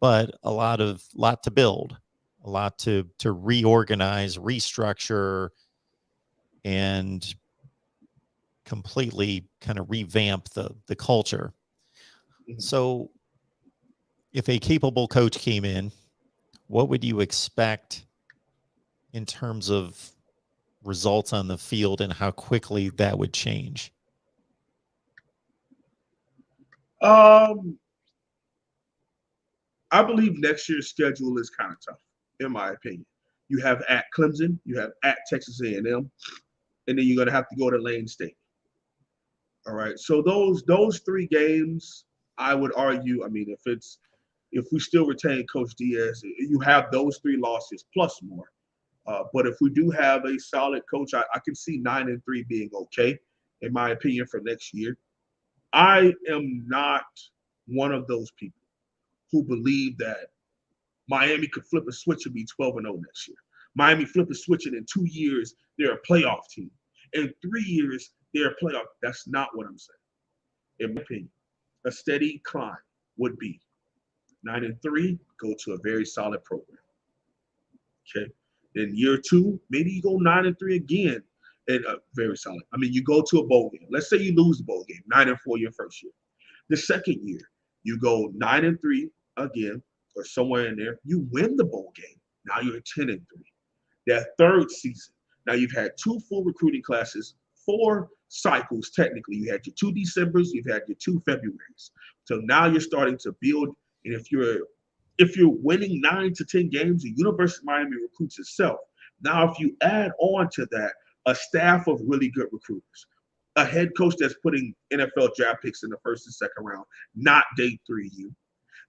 but a lot to build, a lot to reorganize, restructure, and completely kind of revamp the culture. So if a capable coach came in, what would you expect in terms of results on the field and how quickly that would change? I believe next year's schedule is kind of tough, in my opinion. You have at Clemson, you have at Texas A&M, and then you're going to have to go to Lane State. All right. So those 3 games, I would argue, I mean, if we still retain Coach Diaz, you have those 3 losses plus more. But if we do have a solid coach, I can see 9-3 being okay, in my opinion, for next year. I am not one of those people who believe that Miami could flip a switch and be 12-0 next year. Miami flip a switch and in 2 years, they're a playoff team. In 3 years, they're a playoff. That's not what I'm saying. In my opinion, a steady climb would be 9-3, go to a very solid program. Okay. In year 2, maybe you go 9-3 again, and very solid. I mean, you go to a bowl game. Let's say you lose the bowl game, 9-4 your first year. The second year, you go 9-3 again, or somewhere in there. You win the bowl game. Now you're 10-3. That third season, now you've had 2 full recruiting classes, 4 cycles technically. You had your 2 Decembers, you've had your 2 Februarys. So now you're starting to build, and if you're winning 9 to 10 games, the University of Miami recruits itself. Now, if you add on to that a staff of really good recruiters, a head coach that's putting NFL draft picks in the first and second round, not day 3 you.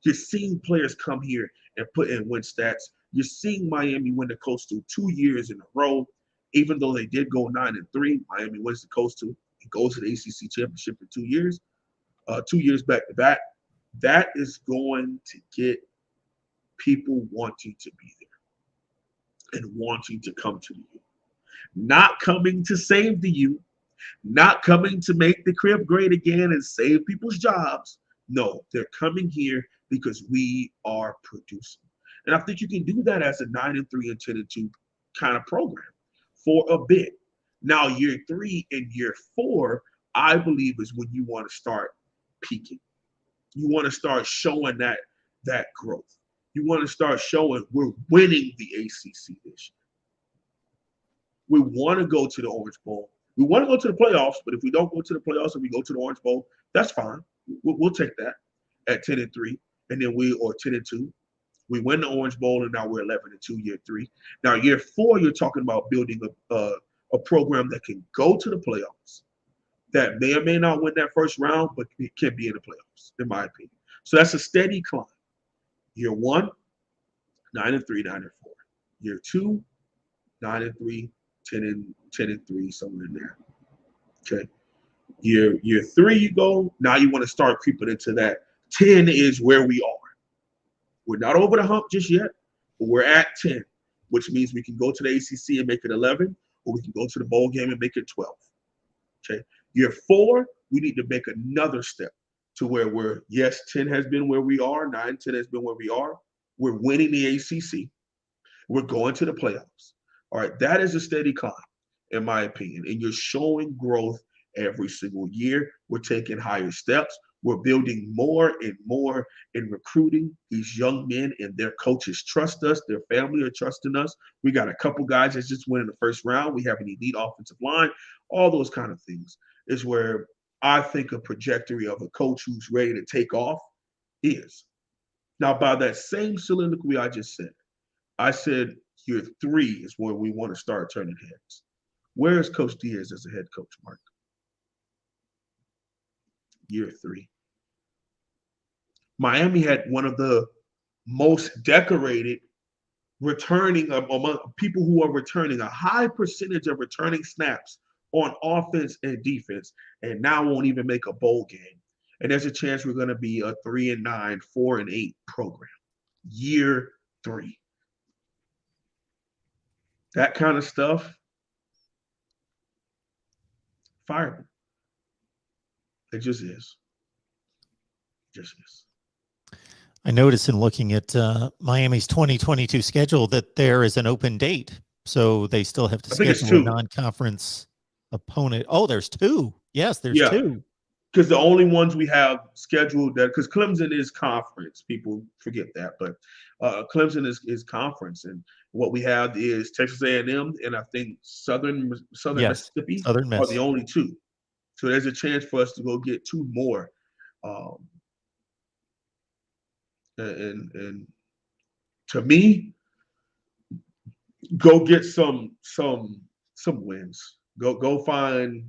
You're seeing players come here and put in win stats. You're seeing Miami win the Coastal 2 years in a row. Even though they did go 9-3, Miami wins the Coastal and goes to the ACC championship in 2 years, 2 years back to back. That is going to get people wanting to be there and wanting to come to the U. Not coming to save the U, not coming to make the crib great again and save people's jobs. No, they're coming here because we are producing. And I think you can do that as a 9-3 and 10-2 kind of program for a bit. Now, year 3 and year 4, I believe, is when you want to start peaking. You want to start showing that that growth. You want to start showing we're winning the ACC this year. We want to go to the Orange Bowl. We want to go to the playoffs, but if we don't go to the playoffs and we go to the Orange Bowl, that's fine. We'll take that at 10-3, and then or 10-2. We win the Orange Bowl, and now we're 11-2 year 3. Now year 4, you're talking about building a program that can go to the playoffs, that may or may not win that first round, but it can be in the playoffs, in my opinion. So that's a steady climb. Year 1, 9-3, 9-4. Year 2, 9-3, 10-3, somewhere in there. Okay. Year 3, you go. Now you want to start creeping into that. 10 is where we are. We're not over the hump just yet, but we're at 10, which means we can go to the ACC and make it 11, or we can go to the bowl game and make it 12. Okay. Year 4, we need to make another step to where we're, yes, 10 has been where we are, 9, 10 has been where we are. We're winning the ACC. We're going to the playoffs. All right, that is a steady climb, in my opinion, and you're showing growth every single year. We're taking higher steps. We're building more and more in recruiting these young men, and their coaches trust us. Their family are trusting us. We got a couple guys that just went in the first round. We have an elite offensive line. All those kind of things is where I think a trajectory of a coach who's ready to take off is. Now, by that same soliloquy I just said, I said year 3 is where we want to start turning heads. Where is Coach Diaz as a head coach, Mark? Year 3. Miami had one of the most decorated returning among people who are returning, a high percentage of returning snaps on offense and defense, and now won't even make a bowl game. And there's a chance we're going to be a 3-9, 4-8 program. Year 3. That kind of stuff, fireman. It just is. Just is. I noticed in looking at Miami's 2022 schedule that there is an open date. So they still have to schedule a non-conference opponent. Oh, there's 2. Yes, there's 2. Because the only ones we have scheduled that, because Clemson is conference, people forget that, but Clemson is conference, and what we have is Texas A&M and I think Southern Mississippi Southern Miss are the only 2. So there's a chance for us to go get 2 more, and to me, go get some wins. Go find.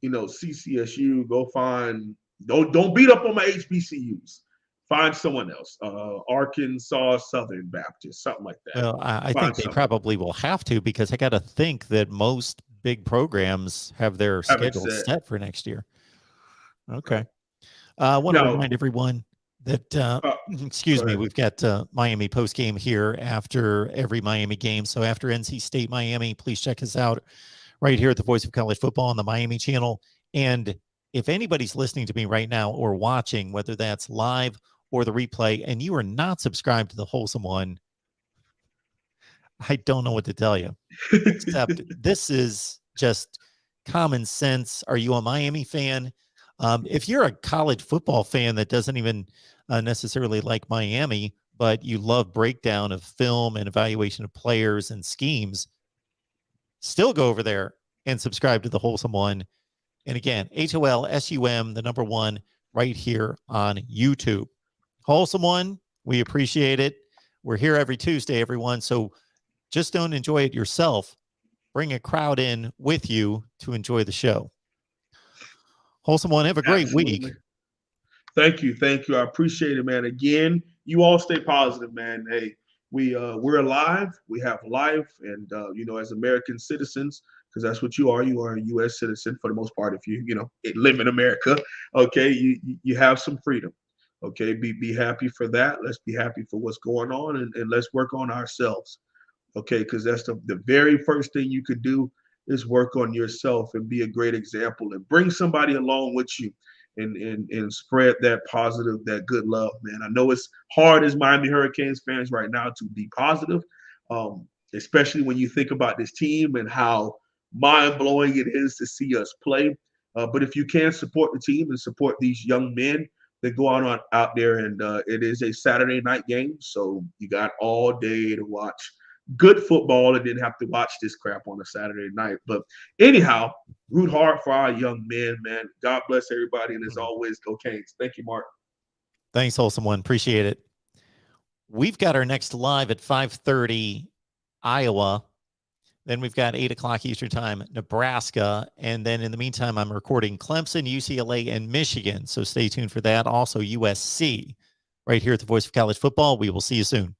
CCSU, go find, don't beat up on my HBCUs. Find someone else. Arkansas Southern Baptist, something like that. Well, I think they probably will have to, because I got to think that most big programs have their schedule set for next year. Okay. I want to remind everyone that, excuse me, we've got Miami postgame here after every Miami game. So after NC State Miami, please check us out right here at the Voice of College Football on the Miami channel. And if anybody's listening to me right now or watching, whether that's live or the replay, and you are not subscribed to the Wholesome One, I don't know what to tell you, except this is just common sense. Are you a Miami fan? If you're a college football fan that doesn't even necessarily like Miami, but you love breakdown of film and evaluation of players and schemes, still go over there and subscribe to the Wholesome One. And again, HOLSUM, the number 1, right here on YouTube. Wholesome One, we appreciate it. We're here every Tuesday, everyone. So just don't enjoy it yourself. Bring a crowd in with you to enjoy the show. Wholesome One, have a great week. Thank you. I appreciate it, man. Again, you all stay positive, man. Hey, we're alive. We have life, and as American citizens, because that's what you are. You are a U.S. citizen for the most part. If you live in America, okay, you have some freedom. Okay, be happy for that. Let's be happy for what's going on, and let's work on ourselves. Okay, because that's the very first thing you could do is work on yourself and be a great example and bring somebody along with you. And spread that positive, that good love, man. I know it's hard as Miami Hurricanes fans right now to be positive, especially when you think about this team and how mind-blowing it is to see us play. But if you can support the team and support these young men they go out there, and it is a Saturday night game, so you got all day to watch good football and didn't have to watch this crap on a Saturday night. But anyhow, root hard for our young men, man. God bless everybody, and as always, go Canes. Thank you, Mark. Thanks, Wholesome One. Appreciate it. We've got our next live at 5:30 Iowa. Then we've got 8 o'clock Eastern time, Nebraska. And then in the meantime, I'm recording Clemson, UCLA, and Michigan. So stay tuned for that. Also USC right here at the Voice of College Football. We will see you soon.